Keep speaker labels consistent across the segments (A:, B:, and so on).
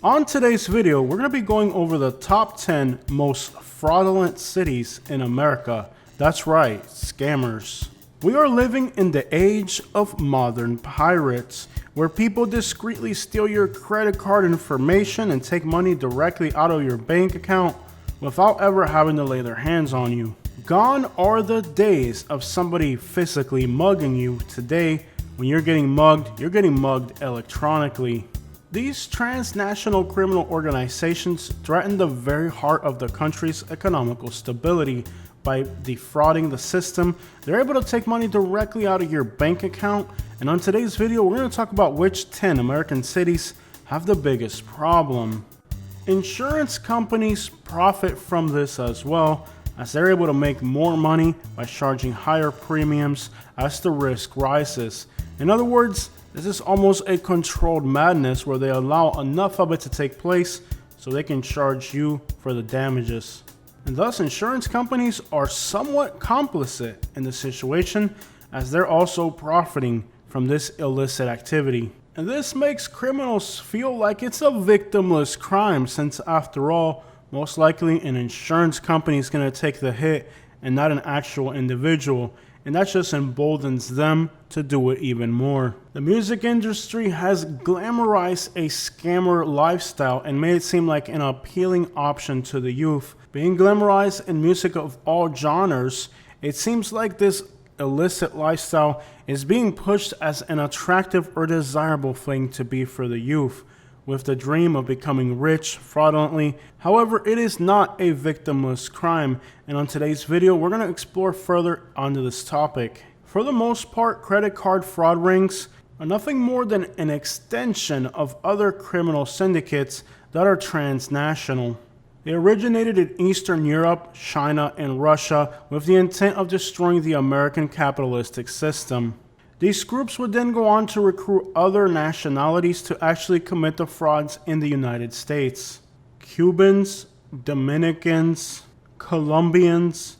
A: On today's video, we're going to be going over the top 10 most fraudulent cities in America. That's right, scammers. We are living in the age of modern pirates, where people discreetly steal your credit card information and take money directly out of your bank account without ever having to lay their hands on you. Gone are the days of somebody physically mugging you. Today, when you're getting mugged electronically. These transnational criminal organizations threaten the very heart of the country's economical stability. By defrauding the system, they're able to take money directly out of your bank account. And on today's video, we're going to talk about which 10 American cities have the biggest problem. Insurance companies profit from this as well, as they're able to make more money by charging higher premiums as the risk rises. In other words, this is almost a controlled madness where they allow enough of it to take place so they can charge you for the damages. And thus, insurance companies are somewhat complicit in the situation, as they're also profiting from this illicit activity. And this makes criminals feel like it's a victimless crime, since after all, most likely an insurance company is going to take the hit and not an actual individual. And that just emboldens them to do it even more. The music industry has glamorized a scammer lifestyle and made it seem like an appealing option to the youth. Being glamorized in music of all genres, it seems like this illicit lifestyle is being pushed as an attractive or desirable thing to be for the youth, with the dream of becoming rich fraudulently. However, it is not a victimless crime, and on today's video, we're going to explore further onto this topic. For the most part, credit card fraud rings are nothing more than an extension of other criminal syndicates that are transnational. They originated in Eastern Europe, China, and Russia with the intent of destroying the American capitalistic system. These groups would then go on to recruit other nationalities to actually commit the frauds in the United States. Cubans, Dominicans, Colombians,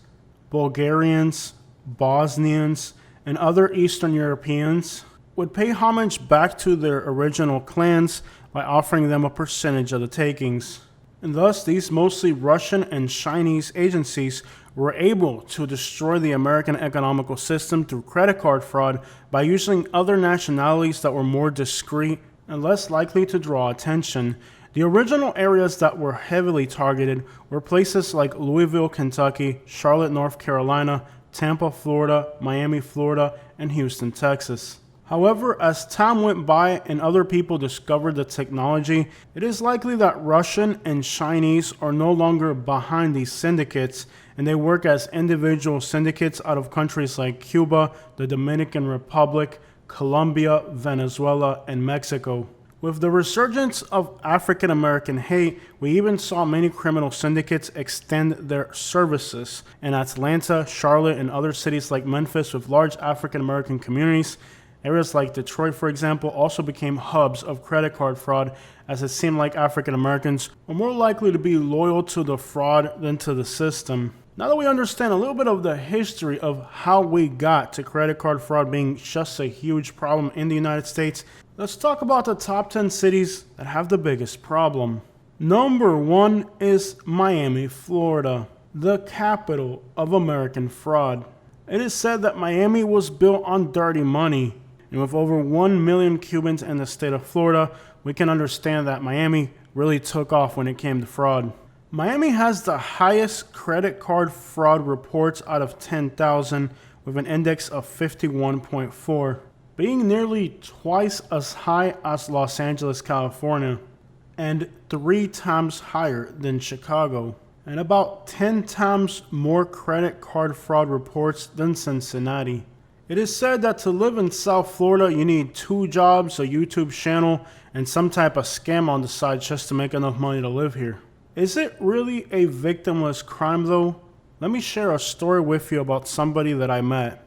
A: Bulgarians, Bosnians, and other Eastern Europeans would pay homage back to their original clans by offering them a percentage of the takings. And thus, these mostly Russian and Chinese agencies were able to destroy the American economical system through credit card fraud by using other nationalities that were more discreet and less likely to draw attention. The original areas that were heavily targeted were places like Louisville, Kentucky, Charlotte, North Carolina, Tampa, Florida, Miami, Florida, and Houston, Texas. However, as time went by and other people discovered the technology, it is likely that Russian and Chinese are no longer behind these syndicates, and they work as individual syndicates out of countries like Cuba, the Dominican Republic, Colombia, Venezuela, and Mexico. With the resurgence of African American hate, we even saw many criminal syndicates extend their services in Atlanta, Charlotte, and other cities like Memphis with large African American communities. Areas like Detroit, for example, also became hubs of credit card fraud, as it seemed like African Americans were more likely to be loyal to the fraud than to the system. Now that we understand a little bit of the history of how we got to credit card fraud being just a huge problem in the United States, let's talk about the top 10 cities that have the biggest problem. Number 1 is Miami, Florida, the capital of American fraud. It is said that Miami was built on dirty money. And with over 1 million Cubans in the state of Florida, we can understand that Miami really took off when it came to fraud. Miami has the highest credit card fraud reports out of 10,000 with an index of 51.4, being nearly twice as high as Los Angeles, California, and 3 times higher than Chicago, and about 10 times more credit card fraud reports than Cincinnati. It is said that to live in South Florida, you need 2 jobs, a YouTube channel, and some type of scam on the side just to make enough money to live here. Is it really a victimless crime though? Let me share a story with you about somebody that I met.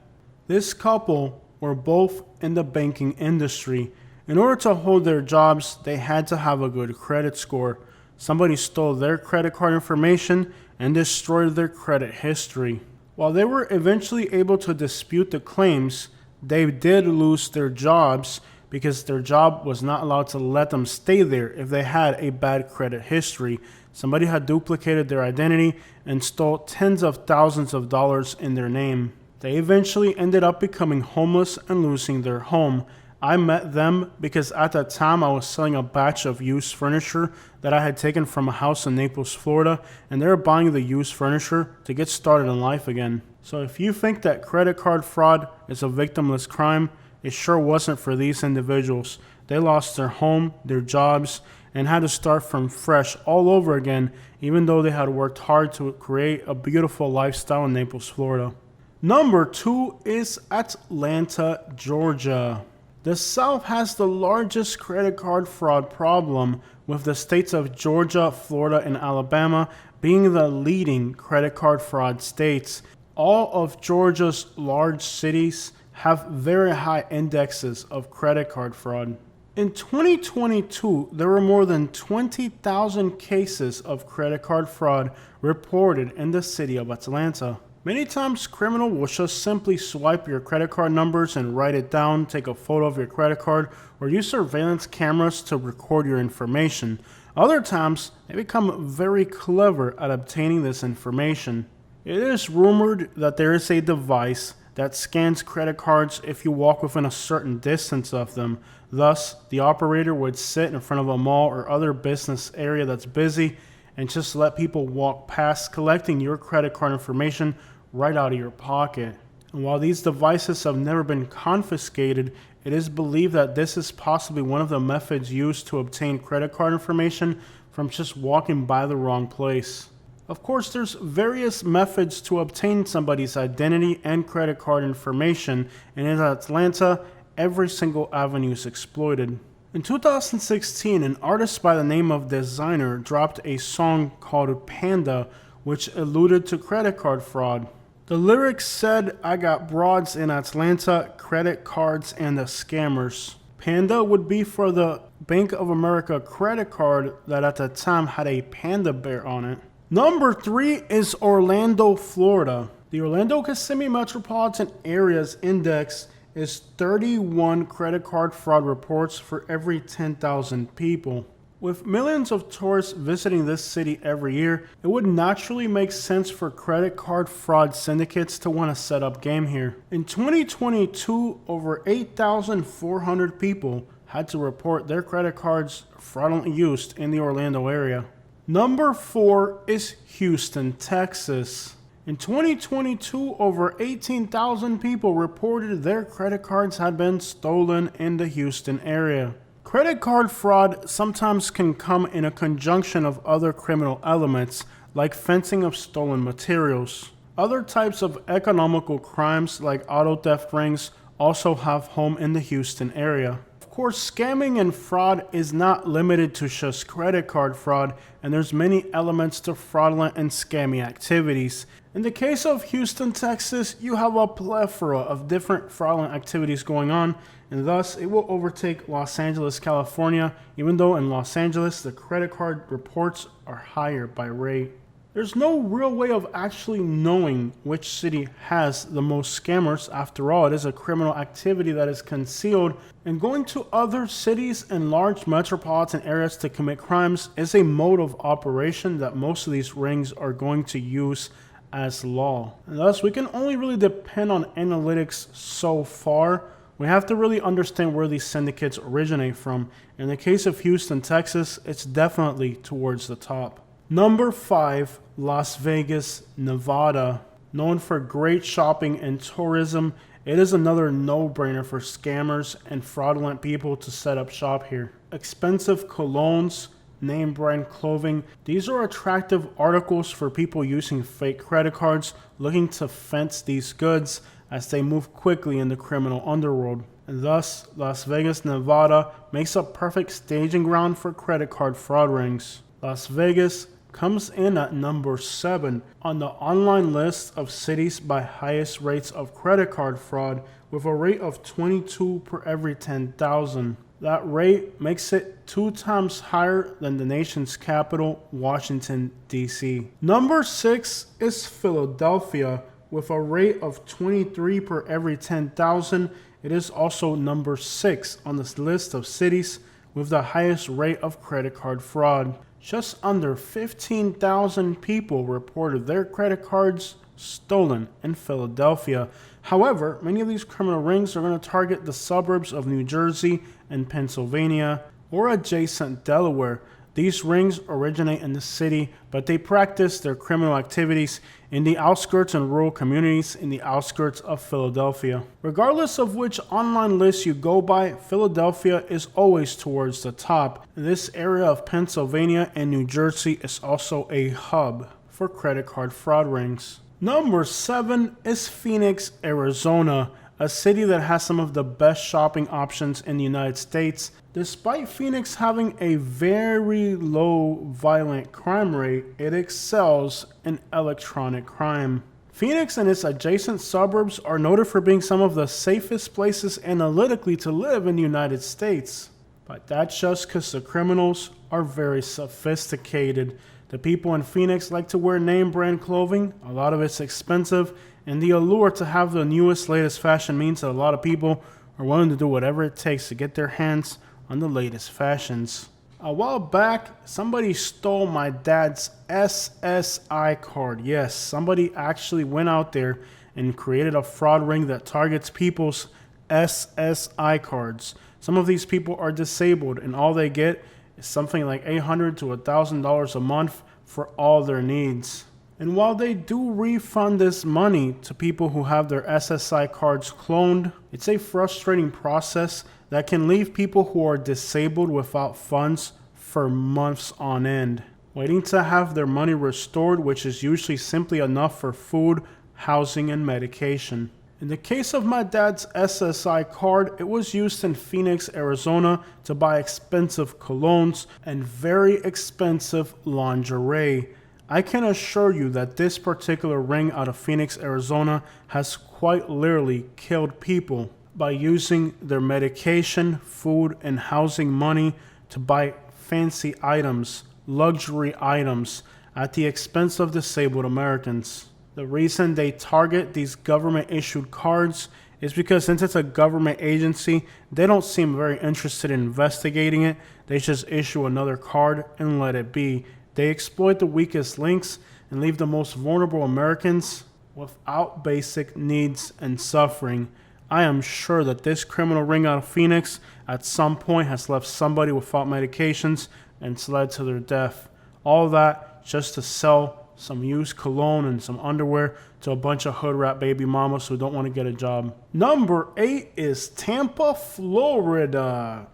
A: This couple were both in the banking industry. In order to hold their jobs, they had to have a good credit score. Somebody stole their credit card information and destroyed their credit history. While they were eventually able to dispute the claims, they did lose their jobs because their job was not allowed to let them stay there if they had a bad credit history. Somebody had duplicated their identity and stole tens of thousands of dollars in their name. They eventually ended up becoming homeless and losing their home. I met them because at that time I was selling a batch of used furniture that I had taken from a house in Naples, Florida, and they were buying the used furniture to get started in life again. So if you think that credit card fraud is a victimless crime, it sure wasn't for these individuals. They lost their home, their jobs, and had to start from fresh all over again, even though they had worked hard to create a beautiful lifestyle in Naples, Florida. Number 2 is Atlanta, Georgia. The South has the largest credit card fraud problem, with the states of Georgia, Florida, and Alabama being the leading credit card fraud states. All of Georgia's large cities have very high indexes of credit card fraud. In 2022, there were more than 20,000 cases of credit card fraud reported in the city of Atlanta. Many times, criminals will just simply swipe your credit card numbers and write it down, take a photo of your credit card, or use surveillance cameras to record your information. Other times, they become very clever at obtaining this information. It is rumored that there is a device that scans credit cards if you walk within a certain distance of them. Thus, the operator would sit in front of a mall or other business area that's busy and just let people walk past, collecting your credit card information right out of your pocket. And while these devices have never been confiscated, it is believed that this is possibly one of the methods used to obtain credit card information from just walking by the wrong place. Of course, there's various methods to obtain somebody's identity and credit card information, and in Atlanta, every single avenue is exploited. In 2016, an artist by the name of Designer dropped a song called Panda, which alluded to credit card fraud. The lyrics said, "I got broads in Atlanta, credit cards, and the scammers." Panda would be for the Bank of America credit card that at the time had a panda bear on it. Number 3 is Orlando, Florida. The Orlando-Kissimmee metropolitan area's index is 31 credit card fraud reports for every 10,000 people. With millions of tourists visiting this city every year, it would naturally make sense for credit card fraud syndicates to want to set up game here. In 2022, over 8,400 people had to report their credit cards fraudulently used in the Orlando area. Number 4 is Houston, Texas. In 2022, over 18,000 people reported their credit cards had been stolen in the Houston area. Credit card fraud sometimes can come in a conjunction of other criminal elements, like fencing of stolen materials. Other types of economical crimes, like auto theft rings, also have home in the Houston area. Of course, scamming and fraud is not limited to just credit card fraud, and there's many elements to fraudulent and scammy activities. In the case of Houston, Texas, you have a plethora of different fraudulent activities going on, and thus it will overtake Los Angeles, California, even though in Los Angeles the credit card reports are higher by rate. There's no real way of actually knowing which city has the most scammers. After all, it is a criminal activity that is concealed, and going to other cities and large metropolitan areas to commit crimes is a mode of operation that most of these rings are going to use as law. And thus, we can only really depend on analytics so far. We have to really understand where these syndicates originate from. In the case of Houston, Texas, it's definitely towards the top. Number 5, Las Vegas, Nevada. Known for great shopping and tourism, it is another no-brainer for scammers and fraudulent people to set up shop here. Expensive colognes, name brand clothing, these are attractive articles for people using fake credit cards looking to fence these goods as they move quickly in the criminal underworld. And thus, Las Vegas, Nevada makes a perfect staging ground for credit card fraud rings. Las Vegas comes in at number 7 on the online list of cities by highest rates of credit card fraud, with a rate of 22 per every 10,000. That rate makes it 2 times higher than the nation's capital, Washington, D.C. Number 6 is Philadelphia, with a rate of 23 per every 10,000. It is also number 6 on this list of cities with the highest rate of credit card fraud. Just under 15,000 people reported their credit cards stolen in Philadelphia. However, many of these criminal rings are going to target the suburbs of New Jersey and Pennsylvania or adjacent Delaware. These rings originate in the city, but they practice their criminal activities in the outskirts and rural communities in the outskirts of Philadelphia. Regardless of which online list you go by, Philadelphia is always towards the top. This area of Pennsylvania and New Jersey is also a hub for credit card fraud rings. Number 7 is Phoenix, Arizona, a city that has some of the best shopping options in the United States. Despite Phoenix having a very low violent crime rate, it excels in electronic crime. Phoenix and its adjacent suburbs are noted for being some of the safest places analytically to live in the United States. But that's just because the criminals are very sophisticated. The people in Phoenix like to wear name brand clothing, a lot of it's expensive, and the allure to have the newest, latest fashion means that a lot of people are willing to do whatever it takes to get their hands on the latest fashions. A while back, somebody stole my dad's SSI card. Yes, somebody actually went out there and created a fraud ring that targets people's SSI cards. Some of these people are disabled and all they get is something like $800 to $1,000 a month for all their needs. And while they do refund this money to people who have their SSI cards cloned, it's a frustrating process that can leave people who are disabled without funds for months on end, waiting to have their money restored, which is usually simply enough for food, housing, and medication. In the case of my dad's SSI card, it was used in Phoenix, Arizona to buy expensive colognes and very expensive lingerie. I can assure you that this particular ring out of Phoenix, Arizona has quite literally killed people by using their medication, food, and housing money to buy fancy items, luxury items, at the expense of disabled Americans. The reason they target these government-issued cards is because since it's a government agency, they don't seem very interested in investigating it. They just issue another card and let it be. They exploit the weakest links and leave the most vulnerable Americans without basic needs and suffering. I am sure that this criminal ring out of Phoenix at some point has left somebody without medications and it's led to their death. All that just to sell some used cologne and some underwear to a bunch of hood rat baby mamas who don't want to get a job. Number 8 is Tampa, Florida.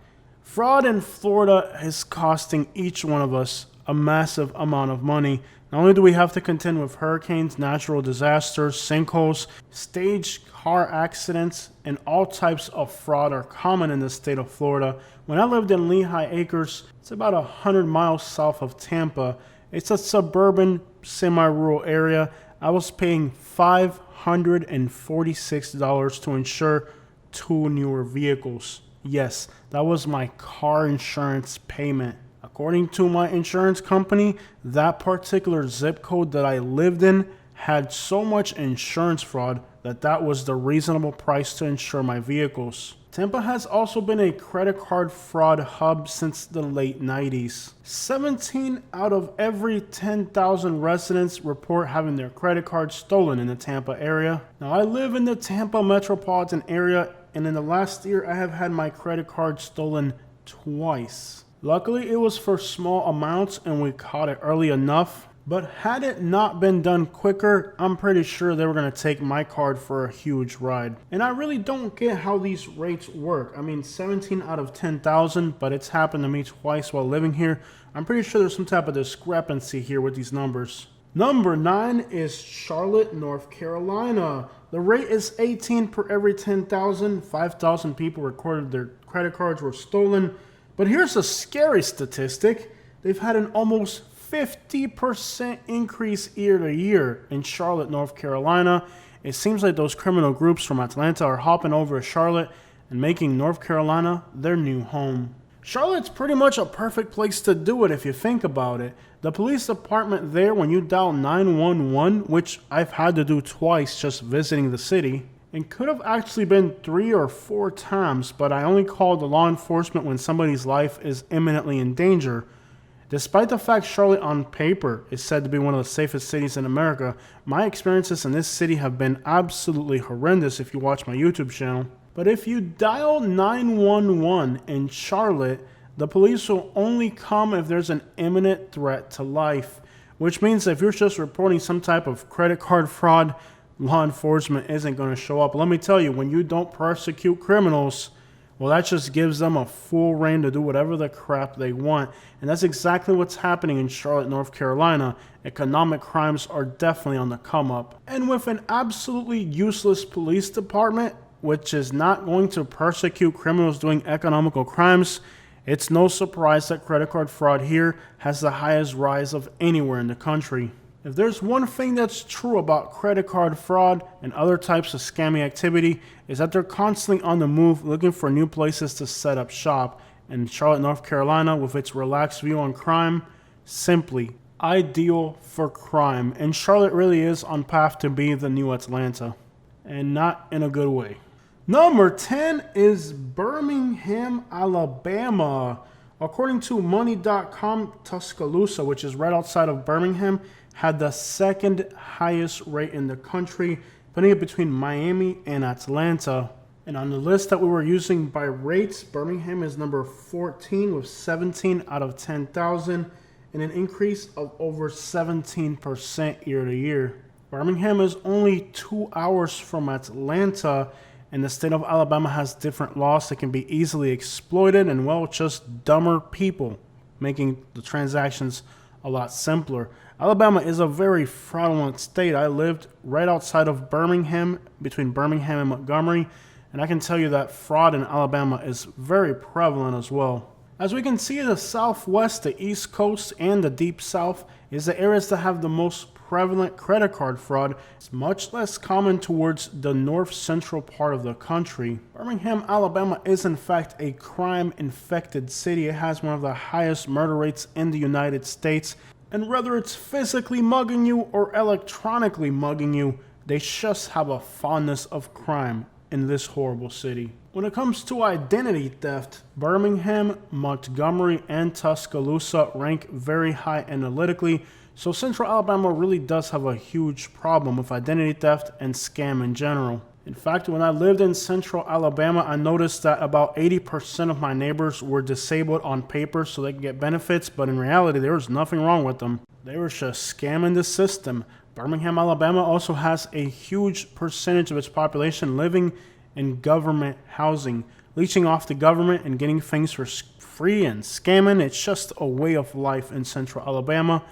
A: Fraud in Florida is costing each one of us a massive amount of money. Not only do we have to contend with hurricanes, natural disasters, sinkholes, staged car accidents, and all types of fraud are common in the state of Florida. When I lived in Lehigh Acres, it's about 100 miles south of Tampa. It's a suburban, semi-rural area. I was paying $546 to insure 2 newer vehicles. Yes, that was my car insurance payment. According to my insurance company, that particular zip code that I lived in had so much insurance fraud that was the reasonable price to insure my vehicles. Tampa has also been a credit card fraud hub since the late 90s. 17 out of every 10,000 residents report having their credit card stolen in the Tampa area. Now, I live in the Tampa metropolitan area, and in the last year, I have had my credit card stolen twice. Luckily, it was for small amounts and we caught it early enough. But had it not been done quicker, I'm pretty sure they were going to take my card for a huge ride. And I really don't get how these rates work. I mean, 17 out of 10,000, but it's happened to me twice while living here. I'm pretty sure there's some type of discrepancy here with these numbers. Number 9 is Charlotte, North Carolina. The rate is 18 per every 10,000. 5,000 people recorded their credit cards were stolen. But here's a scary statistic. They've had an almost 50% increase year to year in Charlotte, North Carolina. It seems like those criminal groups from Atlanta are hopping over to Charlotte and making North Carolina their new home. Charlotte's pretty much a perfect place to do it if you think about it. The police department there, when you dial 911, which I've had to do twice just visiting the city, and could have actually been 3 or 4 times, but I only called the law enforcement when somebody's life is imminently in danger. Despite the fact Charlotte on paper is said to be one of the safest cities in America, my experiences in this city have been absolutely horrendous if you watch my YouTube channel. But if you dial 911 in Charlotte, the police will only come if there's an imminent threat to life, which means if you're just reporting some type of credit card fraud, law enforcement isn't going to show up. Let me tell you, when you don't prosecute criminals, well, that just gives them a full reign to do whatever the crap they want. And that's exactly what's happening in Charlotte, North Carolina. Economic crimes are definitely on the come up. And with an absolutely useless police department, which is not going to prosecute criminals doing economical crimes, it's no surprise that credit card fraud here has the highest rise of anywhere in the country. If there's one thing that's true about credit card fraud and other types of scammy activity, is that they're constantly on the move looking for new places to set up shop. And Charlotte, North Carolina, with its relaxed view on crime, simply ideal for crime. And Charlotte really is on path to be the new Atlanta, and not in a good way. Number 10 is Birmingham, Alabama. According to money.com, Tuscaloosa, which is right outside of Birmingham, had the second highest rate in the country, putting it between Miami and Atlanta. And on the list that we were using by rates, Birmingham is number 14 with 17 out of 10,000 and an increase of over 17% year to year. Birmingham is only 2 hours from Atlanta, and the state of Alabama has different laws that can be easily exploited and, well, just dumber people, making the transactions a lot simpler. Alabama is a very fraudulent state. I lived right outside of Birmingham, between Birmingham and Montgomery, and I can tell you that fraud in Alabama is very prevalent as well. As we can see, the Southwest, the East Coast, and the Deep South is the areas that have the most prevalent credit card fraud. It's much less common towards the north central part of the country. Birmingham, Alabama is in fact a crime-infected city. It has one of the highest murder rates in the United States. And whether it's physically mugging you or electronically mugging you, they just have a fondness of crime in this horrible city. When it comes to identity theft, Birmingham, Montgomery, and Tuscaloosa rank very high analytically, so Central Alabama really does have a huge problem with identity theft and scam in general. In fact, when I lived in Central Alabama, I noticed that about 80% of my neighbors were disabled on paper so they could get benefits, but in reality, there was nothing wrong with them. They were just scamming the system. Birmingham, Alabama also has a huge percentage of its population living in government housing, leeching off the government and getting things for free and scamming. It's just a way of life in Central Alabama.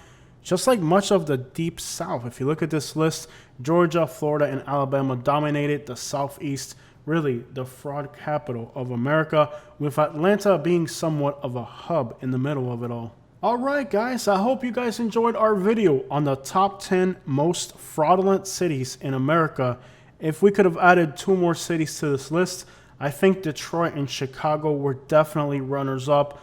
A: Just like much of the Deep South, if you look at this list, Georgia, Florida, and Alabama dominated the Southeast, really the fraud capital of America, with Atlanta being somewhat of a hub in the middle of it all. Alright guys, I hope you guys enjoyed our video on the top 10 most fraudulent cities in America. If we could have added 2 more cities to this list, I think Detroit and Chicago were definitely runners up.